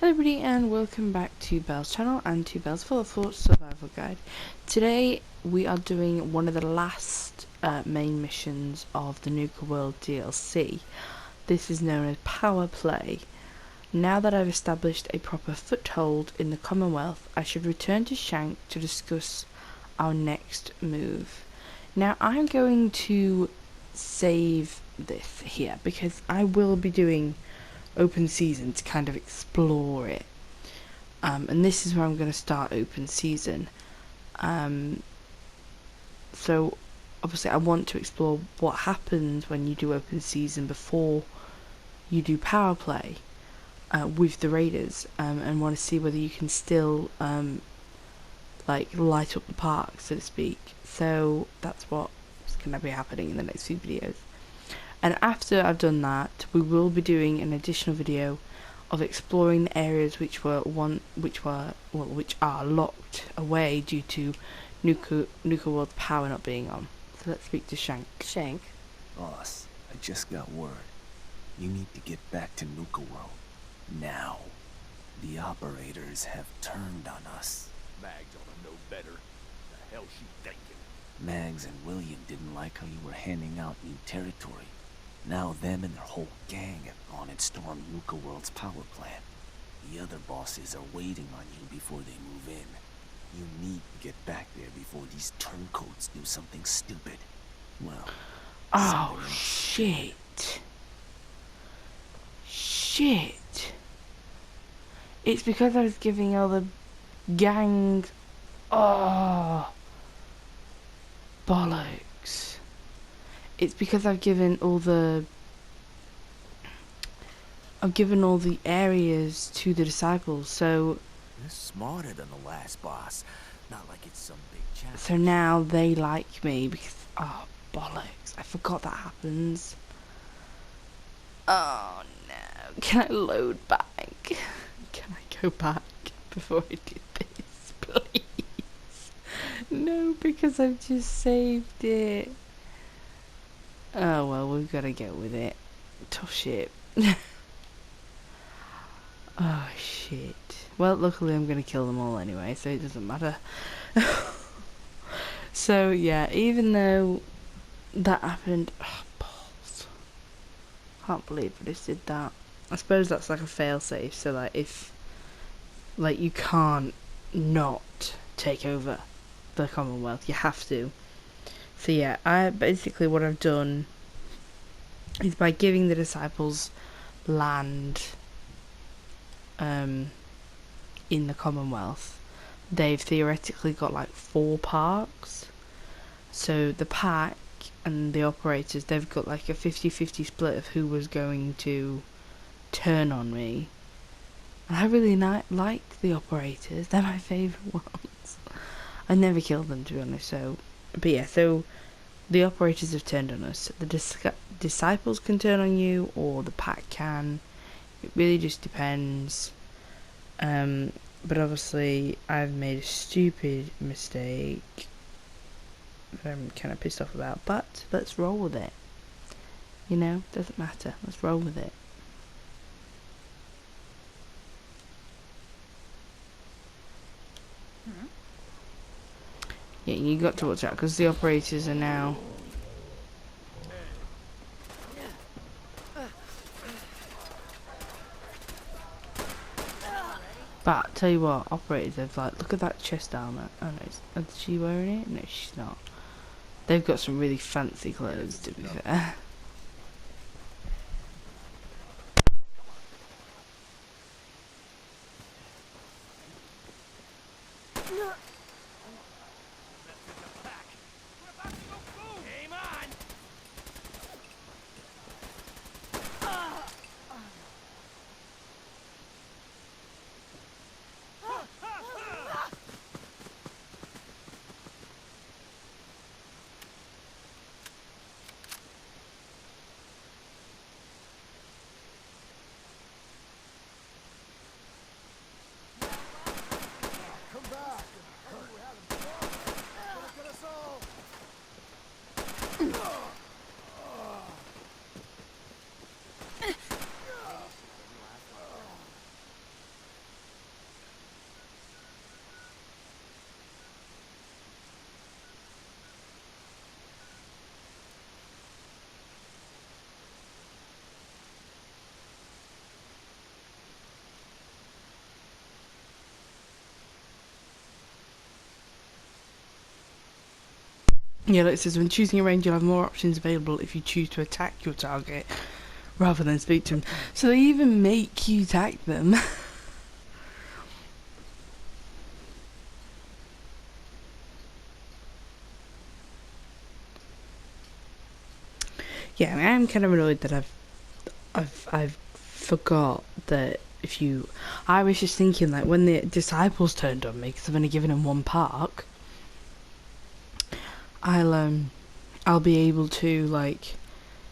Hello everybody and welcome back to Belle's channel and to Belle's Full of Thoughts Survival Guide. Today we are doing one of the last main missions of the Nuka World DLC. This is known as Power Play. Now that I've established a proper foothold in the Commonwealth, I should return to Shank to discuss our next move. Now I'm going to save this here because I will be doing open season to kind of explore it, and this is where I'm going to start open season. So obviously I want to explore what happens when you do open season before you do power play with the raiders, and want to see whether you can still like light up the park, so to speak. So that's what's going to be happening in the next few videos. And after I've done that, we will be doing an additional video of exploring the areas which are locked away due to Nuka World's power not being on. So let's speak to Shank. Shank? Boss, I just got word. You need to get back to Nuka World. Now. The operators have turned on us. Mags ought to know better. The hell she thinking? Mags and William didn't like how you were handing out new territory. Now them and their whole gang have gone and stormed Nuka World's power plant. The other bosses are waiting on you before they move in. You need to get back there before these turncoats do something stupid. Well, Oh shit. Shit. It's because I was giving all the gang. Oh, bollocks. It's because I've given all the areas to the disciples, so You're smarter than the last boss. Not like it's some big challenge. so now they like me because bollocks. I forgot that happens. Oh no. Can I load back? Can I go back before I do this, please? No, because I've just saved it. Oh well, we've got to get with it. Tough shit. Oh shit. Well, luckily I'm gonna kill them all anyway, so it doesn't matter. So yeah, even though that happened, balls. Can't believe I just did that. I suppose that's like a failsafe, so like if like you can't not take over the Commonwealth, you have to. So yeah, I basically what I've done is by giving the disciples land in the Commonwealth, they've theoretically got like 4 parks. So the pack and the operators, they've got like a 50-50 split of who was going to turn on me. And I really like the operators, they're my favourite ones. I never killed them, to be honest, so but yeah, so the operators have turned on us. The disciples can turn on you, or the pack can. It really just depends. But obviously, I've made a stupid mistake that I'm kind of pissed off about. But let's roll with it. You know, doesn't matter. Let's roll with it. Yeah, you got to watch out because the operators are now. But tell you what, operators have like, look at that chest armor. Oh no, is she wearing it? No, she's not. They've got some really fancy clothes, to be fair. Game on! Yeah, like it says, when choosing a range, you'll have more options available if you choose to attack your target rather than speak to them. So they even make you attack them. Yeah, I mean, I'm kind of annoyed that I've forgot that if you, I was just thinking like when the disciples turned on me because I've only given them one park, I'll be able to like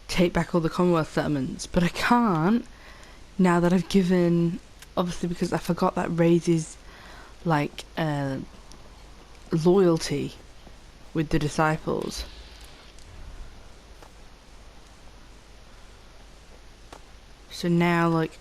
take back all the Commonwealth settlements, but I can't now that I've given, obviously because I forgot that raises like loyalty with the disciples. So now like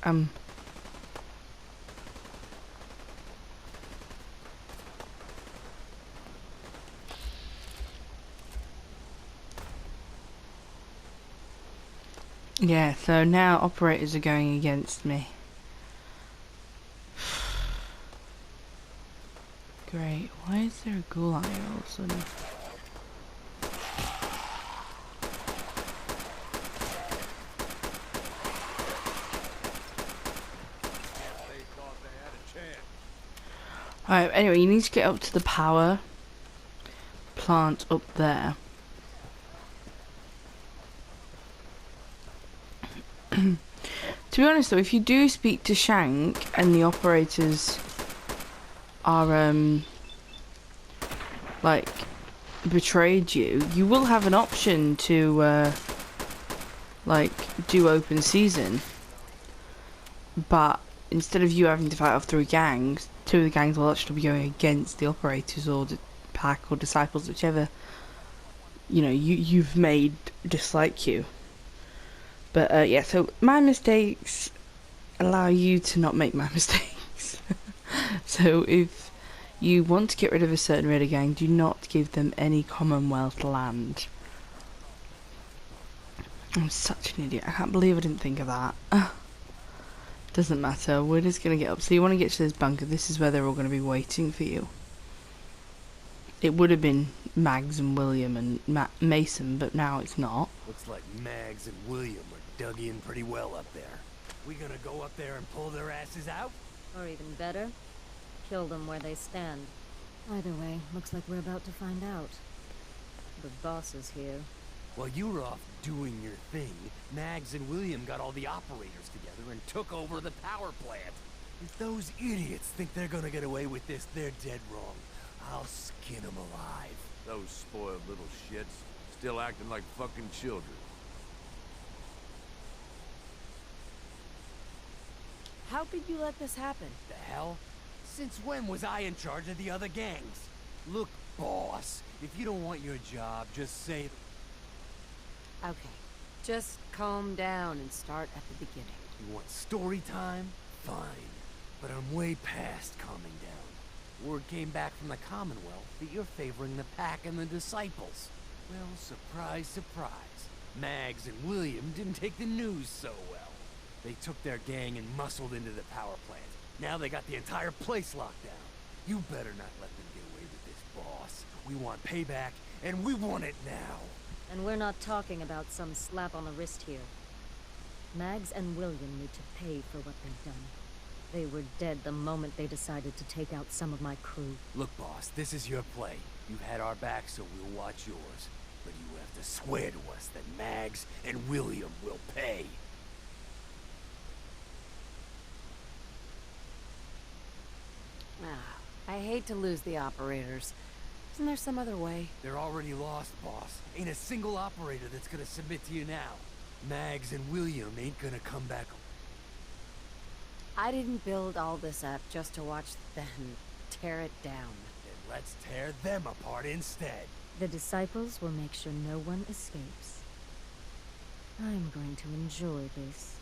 yeah, so now operators are going against me. Great. Why is there a gulag all of a sudden? Alright, anyway, you need to get up to the power plant up there. To be honest though, if you do speak to Shank and the operators are like betrayed you, you will have an option to like do open season. But instead of you having to fight off 3 gangs, 2 of the gangs will actually be going against the operators or the pack or disciples, whichever you've made dislike you. But yeah, so my mistakes allow you to not make my mistakes. So if you want to get rid of a certain raider gang, do not give them any Commonwealth land. I'm such an idiot. I can't believe I didn't think of that. Doesn't matter. We're just going to get up. So you want to get to this bunker. This is where they're all going to be waiting for you. It would have been Mags and William and Mason, but now it's not. Looks like Mags and William are dug in pretty well up there. We gonna go up there and pull their asses out? Or even better, kill them where they stand. Either way, looks like we're about to find out. The boss is here. While you were off doing your thing, Mags and William got all the operators together and took over the power plant. If those idiots think they're gonna get away with this, they're dead wrong. I'll skin them alive. Those spoiled little shits, still acting like fucking children. How could you let this happen? The hell? Since when was I in charge of the other gangs? Look, boss, if you don't want your job, just say... Okay, just calm down and start at the beginning. You want story time? Fine. But I'm way past calming down. Word came back from the Commonwealth that you're favoring the Pack and the Disciples. Well, surprise, surprise. Mags and William didn't take the news so well. They took their gang and muscled into the power plant. Now they got the entire place locked down. You better not let them get away with this, boss. We want payback, and we want it now. And we're not talking about some slap on the wrist here. Mags and William need to pay for what they've done. They were dead the moment they decided to take out some of my crew. Look, boss, this is your play. You've had our back, so we'll watch yours. But you have to swear to us that Mags and William will pay. I hate to lose the operators. Isn't there some other way? They're already lost, boss. Ain't a single operator that's gonna submit to you now. Mags and William ain't gonna come back. I didn't build all this up just to watch them tear it down. Then let's tear them apart instead. The disciples will make sure no one escapes. I'm going to enjoy this.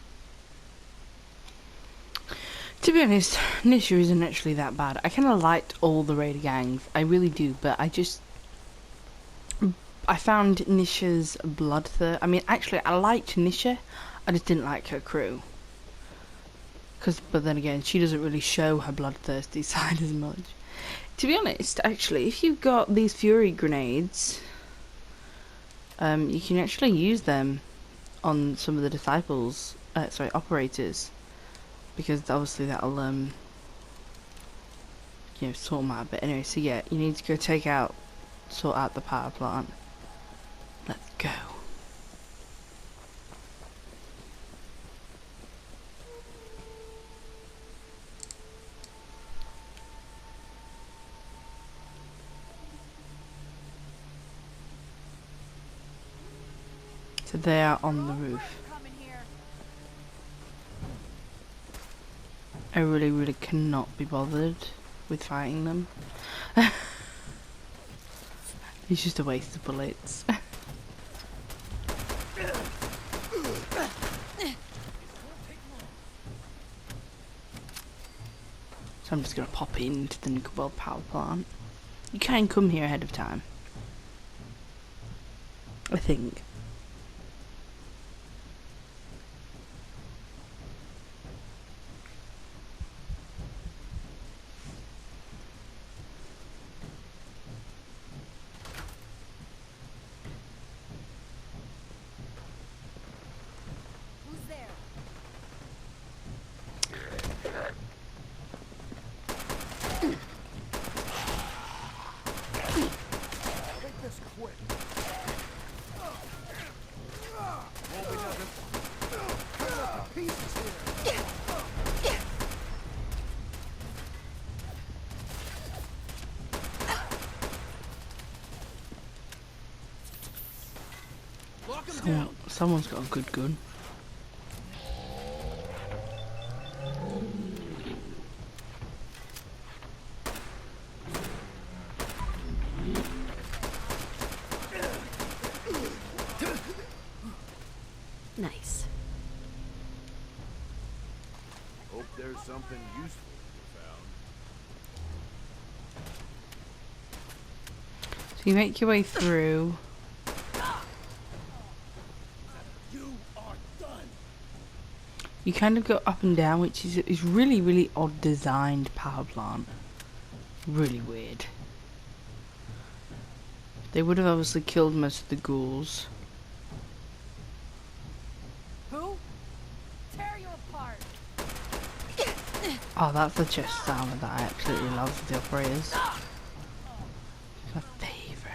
To be honest, Nisha isn't actually that bad. I kind of liked all the raider gangs. I really do, but I found Nisha's bloodthirst. I mean, actually, I liked Nisha. I just didn't like her crew. But then again, she doesn't really show her bloodthirsty side as much. To be honest, actually, if you've got these fury grenades, You can actually use them on some of the disciples, sorry, operators, because obviously that'll sort them out. But anyway, so yeah, you need to go sort out the power plant. Let's go. So they are on the roof. I really cannot be bothered with fighting them. It's just a waste of bullets. So I'm just gonna pop into the Nuka World power plant. You can come here ahead of time, I think. Who's there? Make this quick. Won't be nothing. Cut up the pieces here. Lock him down. Someone's got a good gun. Nice. Hope there's something useful you found. So you make your way through. You are done. You kind of go up and down, which is really odd designed power plant. Really weird. They would have obviously killed most of the ghouls. Who? Tear you apart. Oh, that's the chest sound that I absolutely love with the operators. It's my favourite.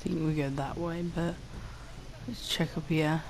I think we go that way, but let's check up here.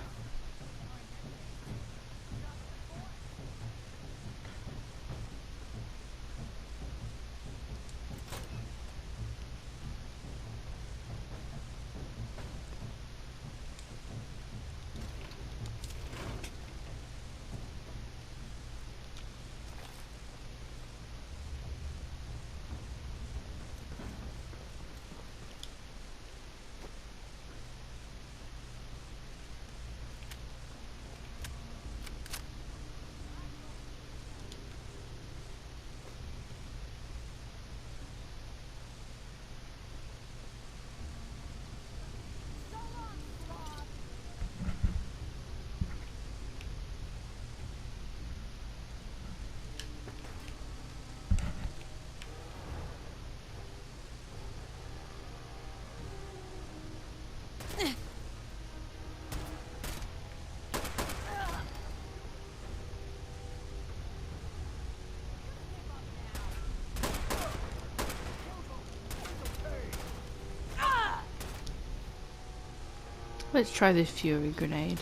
Let's try this Fury grenade.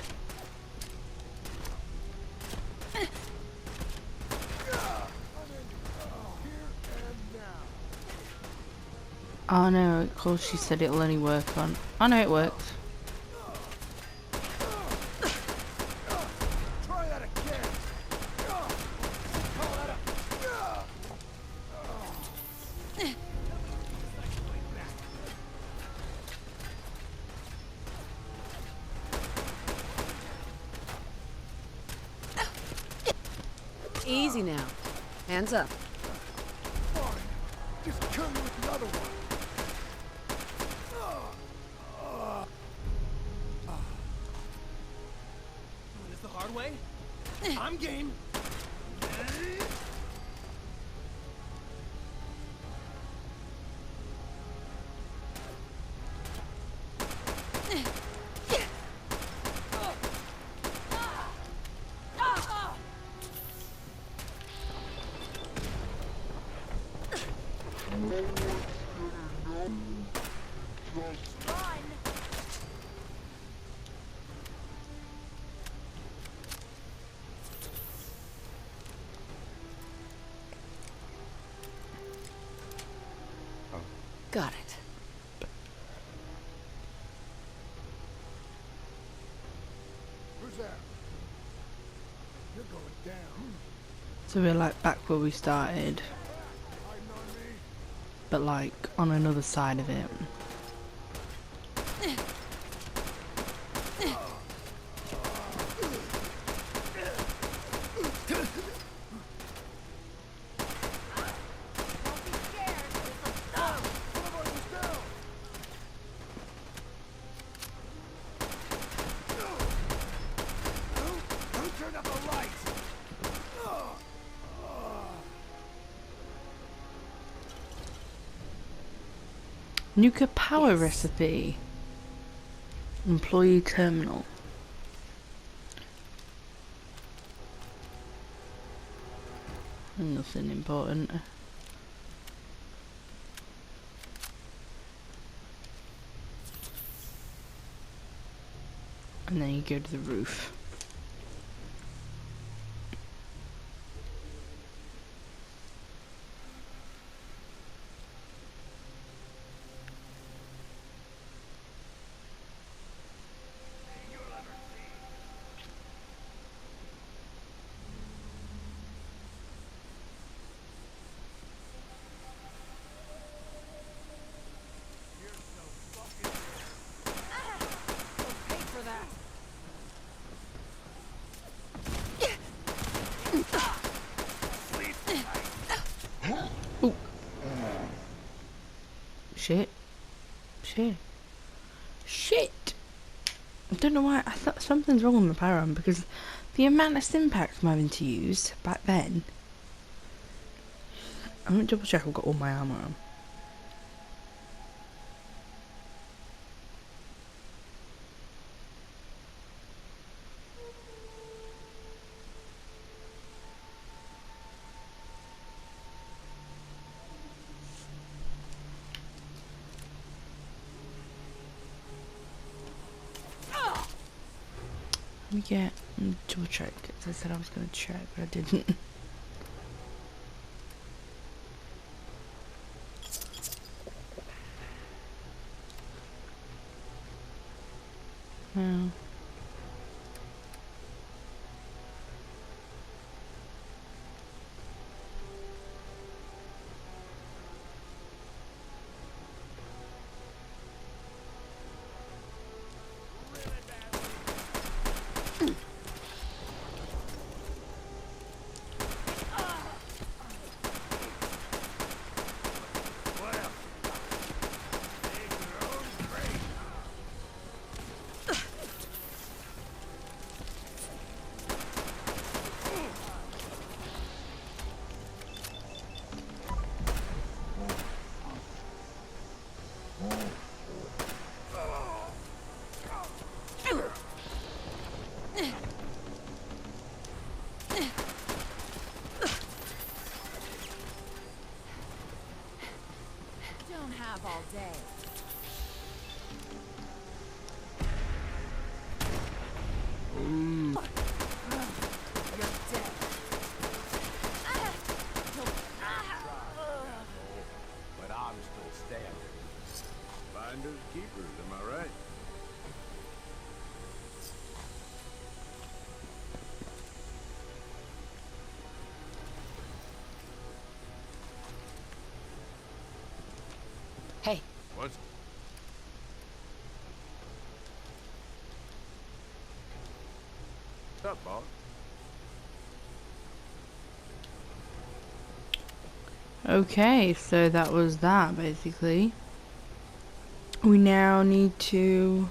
Oh no, of course she said it'll only work on... Oh no, it works. Try that again. Easy now. Hands up. Fine. Just kill you with the other one. Doing this the hard way? I'm game. Got it. Who's that? You're going down. So we're like back where we started, Hiding on me? but like on another side of it. Somebody was down. Who turned up the lights? Nuka power Yes. recipe. Employee terminal. Nothing important. And then you go to the roof. Ooh. Shit. Shit. Shit! I don't know why, I thought something's wrong with my power arm because the amount of Stimpaks I'm having to use back then. I'm gonna double check I've got all my armor on. Let me get double check. As I said I was gonna check, but I didn't. No. Don't have all day. But I'm still standing. Finders keepers, am I right? Hey, What's up, boss? Okay, so that was that basically. We now need to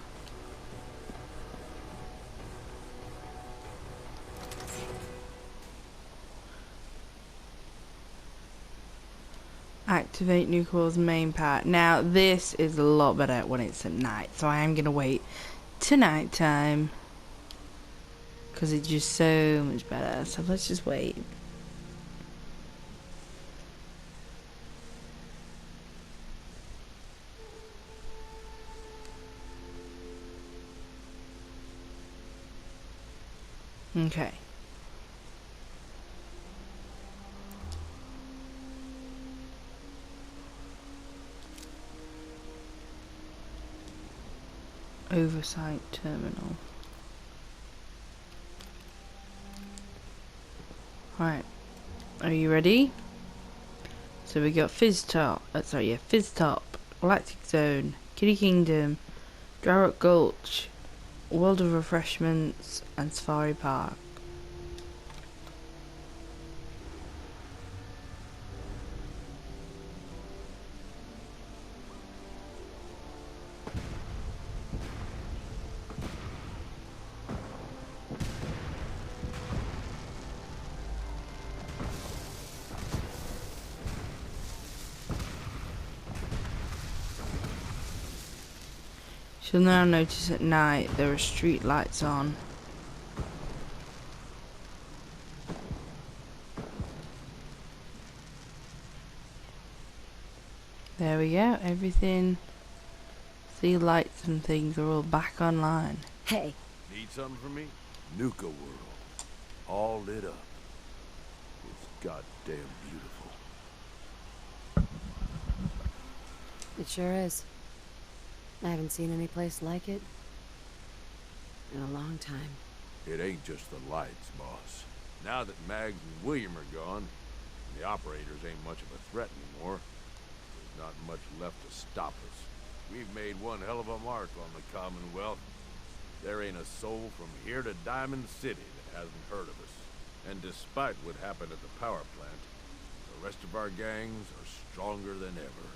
activate Nuka's main part. Now this is a lot better when it's at night, so I am gonna wait to night time because it's just so much better. So let's just wait. Okay. Oversight terminal. Right. Are you ready? So we got Fizz Top, Fizz Top, Galactic Zone, Kitty Kingdom, Dryrock Gulch, World of Refreshments, and Safari Park. You'll now notice at night there are street lights on. There we go, everything, see lights and things are all back online. Hey, Need something from me? Nuka World. All lit up. It's goddamn beautiful. it sure is. I haven't seen any place like it in a long time. It ain't just the lights, boss. Now that Mags and William are gone, the operators ain't much of a threat anymore. There's not much left to stop us. We've made one hell of a mark on the Commonwealth. There ain't a soul from here to Diamond City that hasn't heard of us. And despite what happened at the power plant, the rest of our gangs are stronger than ever.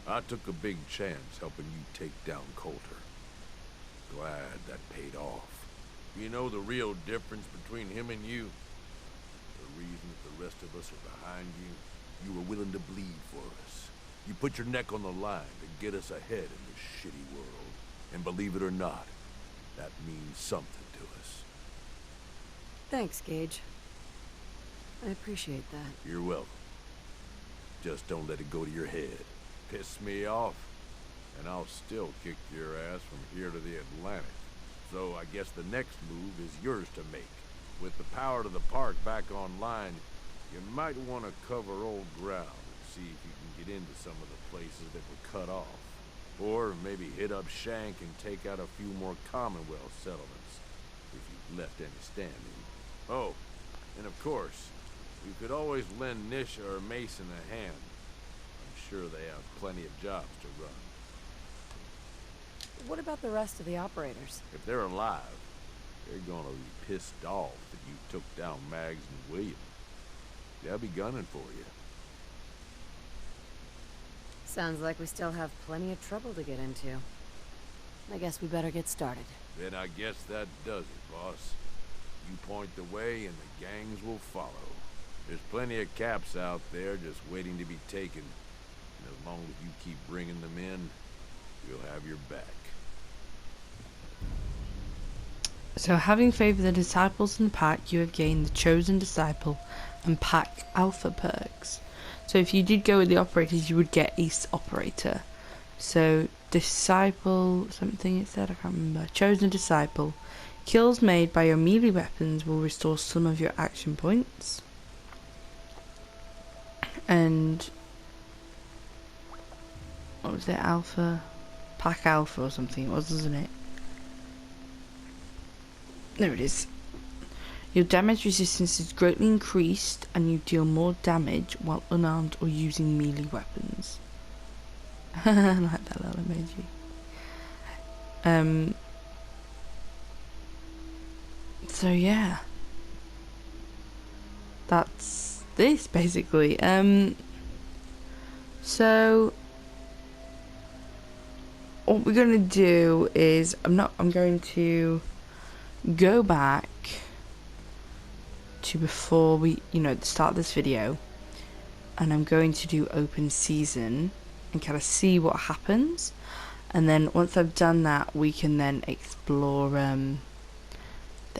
I took a big chance helping you take down Coulter. Glad that paid off. You know the real difference between him and you? The reason that the rest of us are behind you? You were willing to bleed for us. You put your neck on the line to get us ahead in this shitty world. And believe it or not, that means something to us. Thanks, Gage. I appreciate that. You're welcome. Just don't let it go to your head. Piss me off, and I'll still kick your ass from here to the Atlantic. So I guess the next move is yours to make. With the power to the park back online, you might want to cover old ground and see if you can get into some of the places that were cut off. Or maybe hit up Shank and take out a few more Commonwealth settlements, if you've left any standing. Oh, and of course, you could always lend Nisha or Mason a hand. I'm sure they have plenty of jobs to run. What about the rest of the operators? If they're alive, they're gonna be pissed off that you took down Mags and William. They'll be gunning for you. Sounds like we still have plenty of trouble to get into. I guess we better get started. Then I guess that does it, boss. You point the way and the gangs will follow. There's plenty of caps out there just waiting to be taken. And as long as you keep bringing them in, we'll have your back. So having favoured the disciples in the pack, you have gained the chosen disciple and pack alpha perks. So if you did go with the operators, you would get ace operator. So disciple something it said, I can't remember. Chosen disciple. Kills made by your melee weapons will restore some of your action points. And what was it, alpha? Pack alpha or something it was, wasn't it? There it is. Your damage resistance is greatly increased and you deal more damage while unarmed or using melee weapons. I like that little emoji. So yeah. That's this basically. So what we're gonna do is I'm going to go back to before we, start this video, and I'm going to do open season and kind of see what happens. And then once I've done that, we can then explore the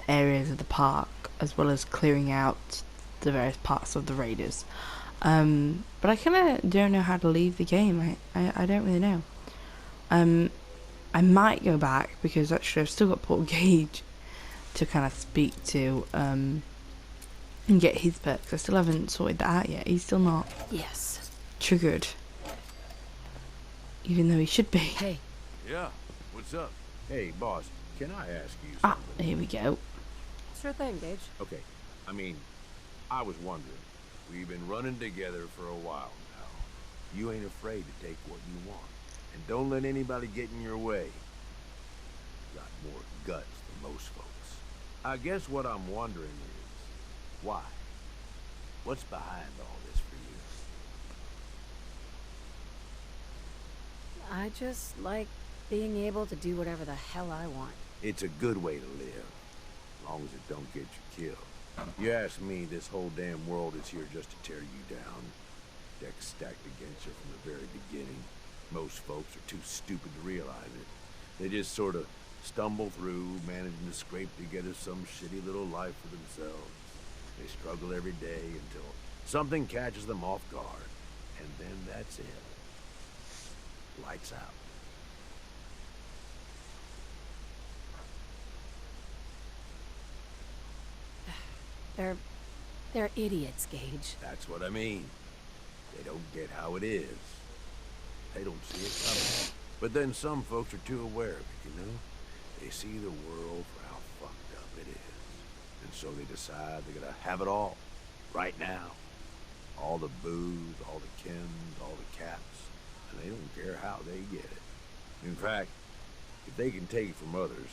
areas of the park, as well as clearing out the various parts of the raiders. But I kind of don't know how to leave the game. I don't really know. I might go back, because actually I've still got Paul Gage to kind of speak to and get his perks. I still haven't sorted that out yet. He's still not Yes. triggered, even though he should be. Hey. Yeah, what's up? Hey, boss, can I ask you Ah, something? here we go. Sure thing, Gage. Okay, I mean, I was wondering. We've been running together for a while now. You ain't afraid to take what you want. And don't let anybody get in your way. Got more guts than most folks. I guess what I'm wondering is, why? What's behind all this for you? I just like being able to do whatever the hell I want. It's a good way to live. As long as it don't get you killed. You ask me, this whole damn world is here just to tear you down. Decks stacked against you from the very beginning. Most folks are too stupid to realize it. They just sort of stumble through, managing to scrape together some shitty little life for themselves. They struggle every day until something catches them off guard. And then that's it. Lights out. They're idiots, Gage. That's what I mean. They don't get how it is. They don't see it coming. But then some folks are too aware of it, you know? They see the world for how fucked up it is. And so they decide they're gonna have it all. Right now. All the booze, all the chems, all the caps. And they don't care how they get it. In fact, if they can take it from others,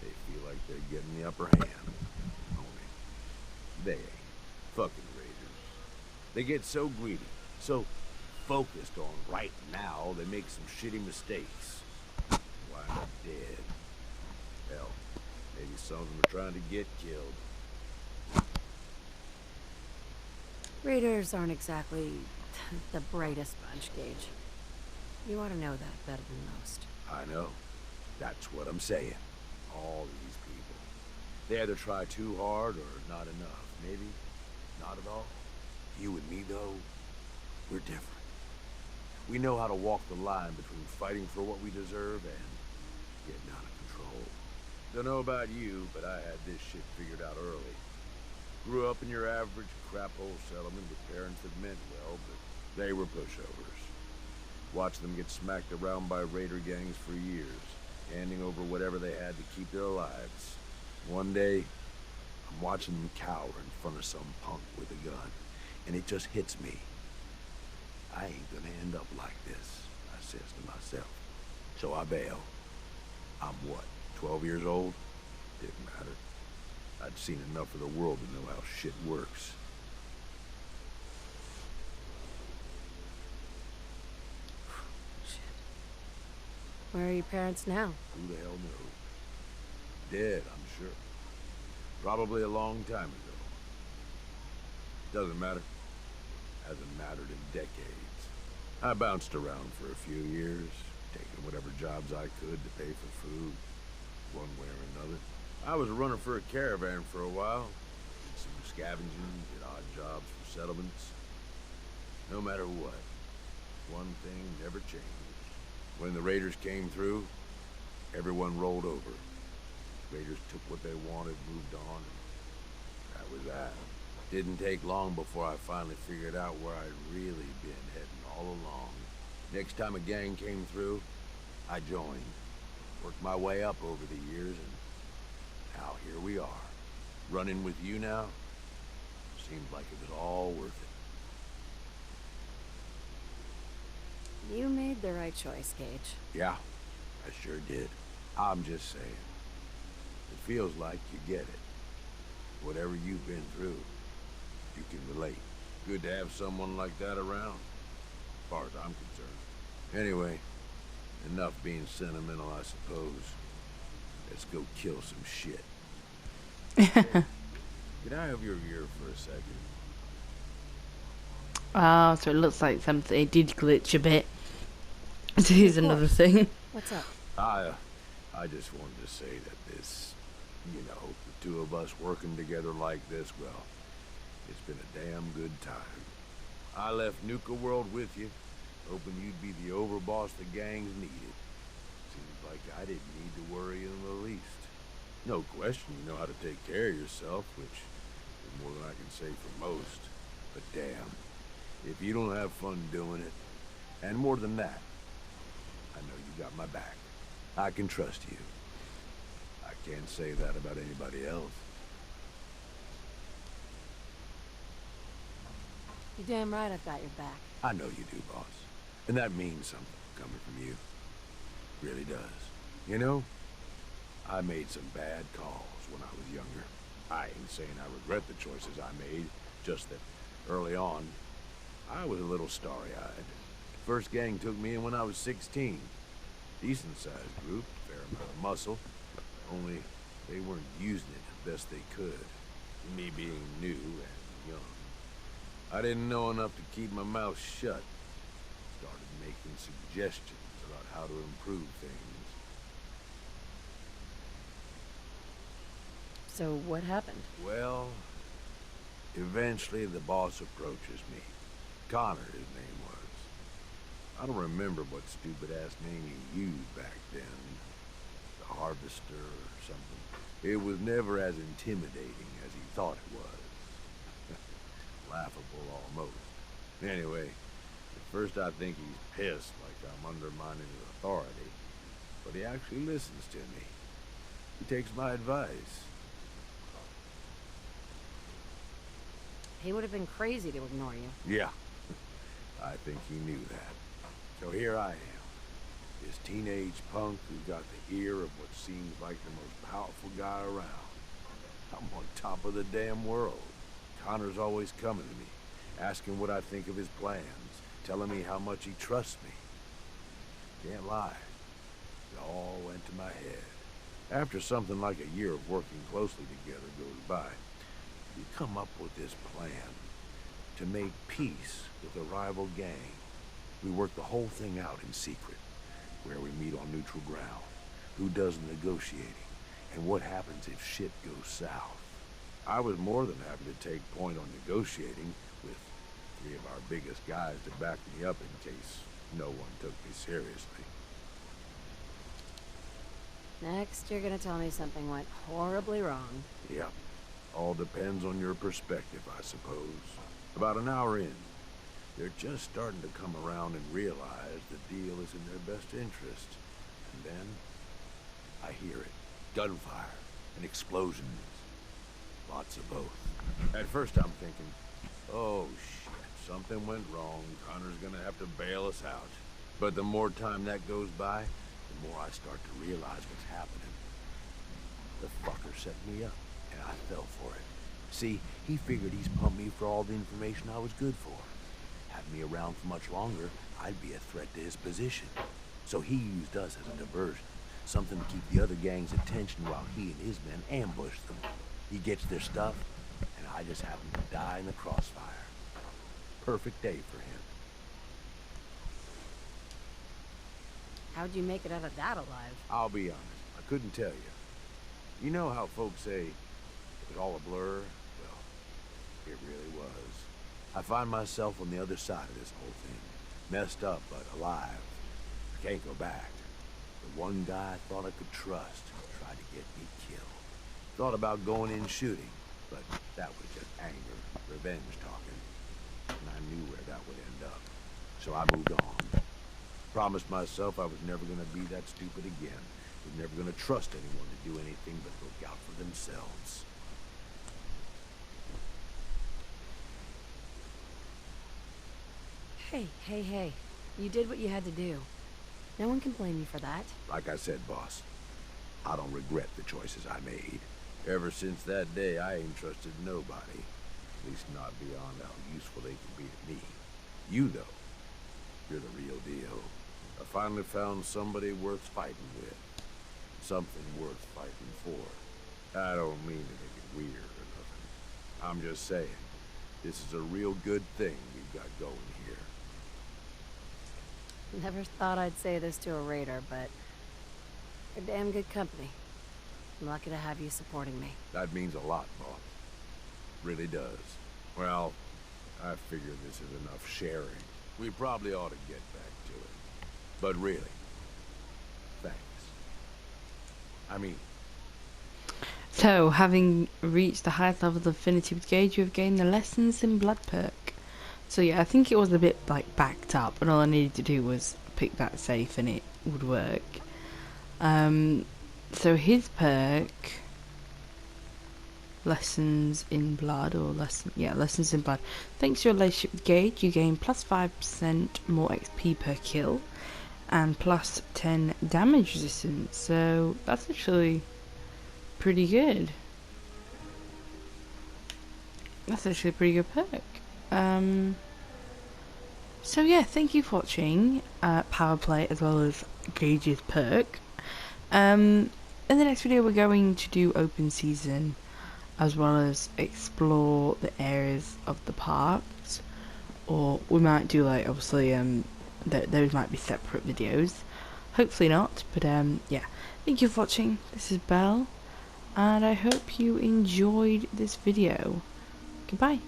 they feel like they're getting the upper hand. Only they ain't. Fucking raiders. They get so greedy, so focused on right now, they make some shitty mistakes. Wind up dead. Hell, maybe some of them are trying to get killed. Raiders aren't exactly the brightest bunch, Gage. You ought to know that better than most. I know. That's what I'm saying. All these people. They either try too hard or not enough. Maybe not at all. You and me, though, we're different. We know how to walk the line between fighting for what we deserve and getting out of control. Don't know about you, but I had this shit figured out early. Grew up in your average crap-hole settlement with parents that meant well, but they were pushovers. Watched them get smacked around by raider gangs for years, handing over whatever they had to keep their lives. One day, I'm watching them cower in front of some punk with a gun, and it just hits me. I ain't gonna end up like this, I says to myself. So I bail. I'm what, 12 years old? Didn't matter. I'd seen enough of the world to know how shit works. Shit. Where are your parents now? Who the hell knows? Dead, I'm sure. Probably a long time ago. Doesn't matter. Hasn't mattered in decades. I bounced around for a few years, taking whatever jobs I could to pay for food, one way or another. I was a runner for a caravan for a while. Did some scavenging, did odd jobs for settlements. No matter what, one thing never changed. When the raiders came through, everyone rolled over. Raiders took what they wanted, moved on, and that was that. Didn't take long before I finally figured out where I'd really been heading all along. Next time a gang came through, I joined. Worked my way up over the years, and now here we are. Running with you now? Seemed like it was all worth it. You made the right choice, Gage. Yeah, I sure did. I'm just saying. It feels like you get it. Whatever you've been through, you can relate. Good to have someone like that around. far as I'm concerned. Anyway, enough being sentimental, I suppose. Let's go kill some shit. Can I have your ear for a second? Ah, so it looks like something it did glitch a bit. So here's Of another course. thing. What's up? I just wanted to say that this, the two of us working together like this, well, it's been a damn good time. I left Nuka World with you, hoping you'd be the overboss the gangs needed. Seems like I didn't need to worry in the least. No question you know how to take care of yourself, which is more than I can say for most. But damn, if you don't have fun doing it, and more than that, I know you got my back. I can trust you. I can't say that about anybody else. You're damn right I've got your back. I know you do, boss. And that means something coming from you. Really does. You know, I made some bad calls when I was younger. I ain't saying I regret the choices I made, just that early on, I was a little starry-eyed. First gang took me in when I was 16. Decent-sized group, fair amount of muscle. Only they weren't using it the best they could. Me being new and young. I didn't know enough to keep my mouth shut. Started making suggestions about how to improve things. So what happened? Well, eventually the boss approaches me. Connor, his name was. I don't remember what stupid-ass name he used back then. The Harvester or something. It was never as intimidating as he thought it was. Laughable almost. Anyway, at first I think he's pissed, like I'm undermining his authority. But he actually listens to me. He takes my advice. He would have been crazy to ignore you. Yeah, I think he knew that. So here I am, this teenage punk who got the ear of what seems like the most powerful guy around. I'm on top of the damn world. Connor's always coming to me, asking what I think of his plans, telling me how much he trusts me. Can't lie, it all went to my head. After something like a year of working closely together goes by, we come up with this plan to make peace with a rival gang. We work the whole thing out in secret, where we meet on neutral ground, who does the negotiating, and what happens if shit goes south. I was more than happy to take point on negotiating, with 3 of our biggest guys to back me up in case no one took me seriously. Next, you're gonna tell me something went horribly wrong. Yep. All depends on your perspective, I suppose. About an hour in, they're just starting to come around and realize the deal is in their best interest. And then, I hear it. Gunfire and explosions. Lots of both. At first I'm thinking, oh shit, something went wrong. Connor's gonna have to bail us out. But the more time that goes by, the more I start to realize what's happening. The fucker set me up, and I fell for it. See, he figured he's pumped me for all the information I was good for. Had me around for much longer, I'd be a threat to his position. So he used us as a diversion, something to keep the other gang's attention while he and his men ambush them. He gets their stuff, and I just happen to die in the crossfire. Perfect day for him. How'd you make it out of that alive? I'll be honest, I couldn't tell you. You know how folks say it was all a blur? Well, it really was. I find myself on the other side of this whole thing. Messed up, but alive. I can't go back. The one guy I thought I could trust tried to get me killed. Thought about going in shooting, but that was just anger, revenge talking. And I knew where that would end up. So I moved on. Promised myself I was never gonna be that stupid again. Was never gonna trust anyone to do anything but look out for themselves. Hey. You did what you had to do. No one can blame you for that. Like I said, boss, I don't regret the choices I made. Ever since that day, I ain't trusted nobody. At least not beyond how useful they could be to me. You, though, You're the real deal. I finally found somebody worth fighting with. Something worth fighting for. I don't mean to make it weird or nothing. I'm just saying, this is a real good thing we've got going here. Never thought I'd say this to a raider, but you're damn good company. I'm lucky to have you supporting me. That means a lot, boss. Really does. Well, I figure this is enough sharing. We probably ought to get back to it. But really, thanks. I mean, So, having reached the highest level of affinity with Gage, you have gained the Lessons in Blood perk. So yeah, I think it was a bit like backed up, and all I needed to do was pick that safe and it would work. So his perk, Lessons in Blood, or Lessons in Blood. Thanks to your relationship with Gage, you gain plus 5% more XP per kill, and plus 10 damage resistance. So that's actually pretty good. That's actually a pretty good perk. So yeah, thank you for watching Power Play as well as Gage's perk. In the next video we're going to do open season as well as explore the areas of the parks, or we might do like obviously those might be separate videos, hopefully not, but yeah, thank you for watching. This is Belle, and I hope you enjoyed this video. Goodbye.